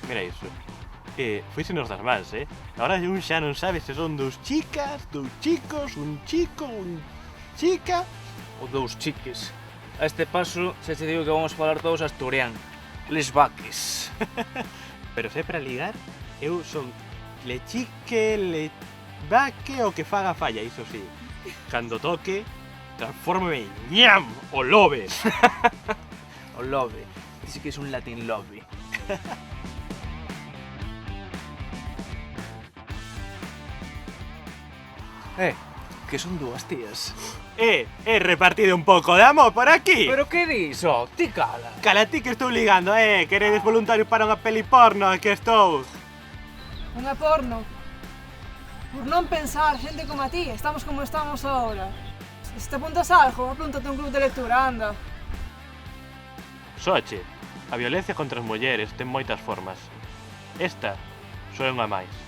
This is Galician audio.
Mira iso. Fóisenos das mans, Agora un xa non sabe se son dous chicas, dous chicos, un chico, un chica... Ou dous chiques. A este paso, xa te digo que vamos falar todos asturián. Les vaques. Pero se é para ligar, eu son le chique, le vaque o que faga falla, iso sí. Cando toque, transfórmame en ñam o lobe. O love. Dice que es un latin love. Que son dúas tías. He repartido un pouco de amor por aquí. Pero que diso? Ti cala. Cala ti que estou ligando, queredes voluntarios para unha peli porno, aquí estou. Unha porno. Por non pensar, xente como a ti, estamos como estamos ahora. Se te apuntas a algo, apúntate a un club de lectura, anda. Soche, a violencia contra as mulleres ten moitas formas. Esta só é unha máis.